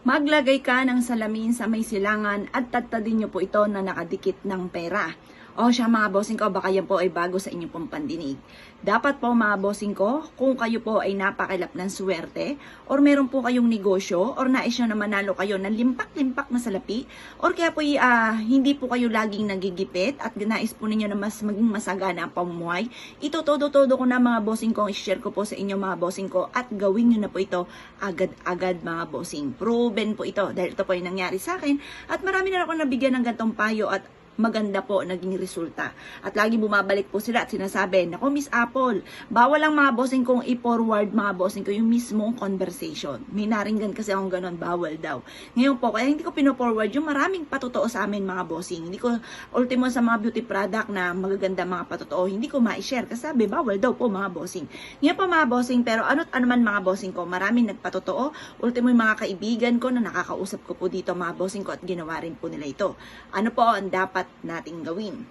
Maglagay ka ng salamin sa may silangan at tattadin nyo po ito na nakadikit ng pera. O siya mga bossing ko, baka yan po ay bago sa inyong pong pandinig. Dapat po mga bossing ko, kung kayo po ay napakilap ng swerte, or meron po kayong negosyo, or nais nyo na manalo kayo ng limpak-limpak na salapi, or kaya po hindi po kayo laging nagigipit at nais po ninyo na mas maging masagana ang pamumuhay, ito todo-todo ko na mga bossing ko, i-share ko po sa inyo mga bossing ko at gawin nyo na po ito agad-agad mga bossing. Proven po ito dahil ito po ay nangyari sa akin at marami na ako nabigyan ng gantong payo at maganda po naging resulta. At lagi bumabalik po sila at sinasabi, "Nako Miss Apple, bawal lang mga bossing kong i-forward mga bossing ko yung mismong conversation." May naringgan kasi akong ganon, bawal daw. Ngayon po, kaya hindi ko pino-forward yung maraming patotoo sa amin mga bossing. Hindi ko, ultimo sa mga beauty product na magaganda mga patotoo, hindi ko ma-share kasi sabi, bawal daw po mga bossing. Ngayon po mga bossing, pero ano't ano man mga bossing ko, maraming nagpatotoo. Ultimo yung mga kaibigan ko na nakakausap ko po dito mga bossing ko at ginawa rin po nila ito. Ano po ang dapat nating gawin?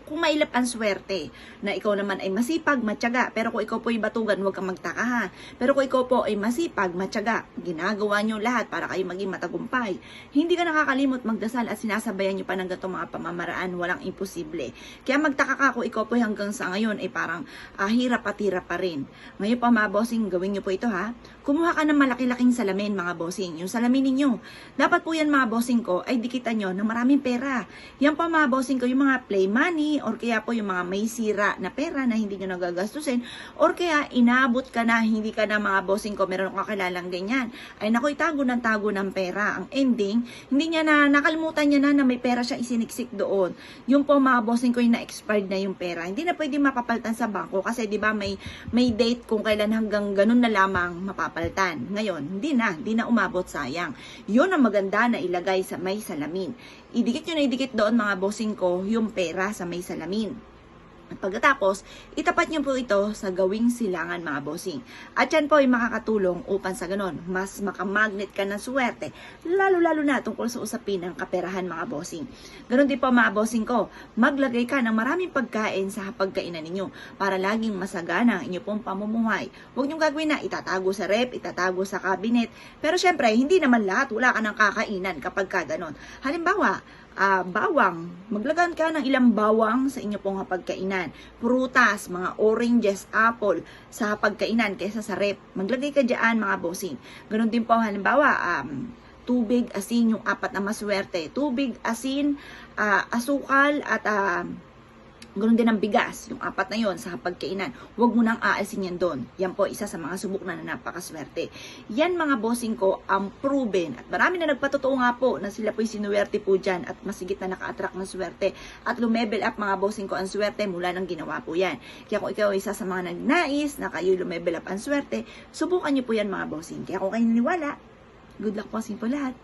Kung mailap ang swerte na ikaw naman ay masipag, matyaga, pero kung ikaw po ay batugan, huwag kang magtaka ha. Pero kung ikaw po ay masipag, matyaga, ginagawa nyo lahat para kayo maging matagumpay, hindi ka nakakalimot magdasal at sinasabayan nyo pa ng ganitong mga pamamaraan, walang imposible. Kaya magtaka ka kung ikaw po ay hanggang sa ngayon ay parang hirap at hirap pa rin. Ngayon pa mga bossing, gawin nyo po ito ha. Kumuha ka ng malaki-laking salamin mga bossing. Yung salamin ninyo, dapat po yan mga bossing ko ay dikitan nyo ng maraming pera. Yan pa mga bossing ko, yung mga play money, or kaya po yung mga may sira na pera na hindi nyo nagagastusin, or kaya inabot ka na, hindi ka na mga bossing ko, meron akong kakilalang ganyan. Ay naku, tago ng pera. Ang ending, hindi niya na, nakalimutan niya na may pera siya isiniksik doon. Yung po mga bossing ko, yung na-expired na yung pera. Hindi na pwede mapapalitan sa bangko kasi di ba may date kung kailan hanggang ganun na lamang mapapalitan. Ngayon, hindi na umabot, sayang. Yun ang maganda na ilagay sa may salamin. Idikit nyo na idikit doon mga bossing ko yung pera sa may salamin. At pagkatapos, itapat nyo po ito sa gawing silangan mga bossing. At yan po ay makakatulong upang sa ganon, mas makamagnet ka ng swerte, lalo-lalo na tungkol sa usapin ng kaperahan mga bossing. Ganon din po mga bossing ko, maglagay ka ng maraming pagkain sa hapagkainan ninyo para laging masagana ang inyong pong pamumuhay. Huwag nyo gagawin na itatago sa rep, itatago sa cabinet, pero syempre, hindi naman lahat, wala ka ng kakainan kapag ka ganon. Halimbawa, bawang. Maglagan ka ng ilang bawang sa inyo pong hapagkainan. Prutas, mga oranges, apple sa hapagkainan kaysa sa rep. Maglagay ka dyan mga bossing. Ganon din po halimbawa, tubig, asin, yung apat na maswerte. Tubig, asin, asukal at ganoon din ang bigas, yung apat na yon sa hapagkainan. Huwag mo nang aasin yan doon. Yan po isa sa mga subok na napakaswerte. Yan mga bossing ko ang proven. At marami na nagpatotoo nga po na sila po'y sinuwerte po dyan at masigit na naka-attract ng swerte. At lumebel up mga bossing ko ang swerte mula nang ginawa po yan. Kaya kung ikaw isa sa mga nagnais na kayo lumebel up ang swerte, subukan nyo po yan mga bossing. Kaya kung kayo naniwala, good luck po sa inyo po lahat.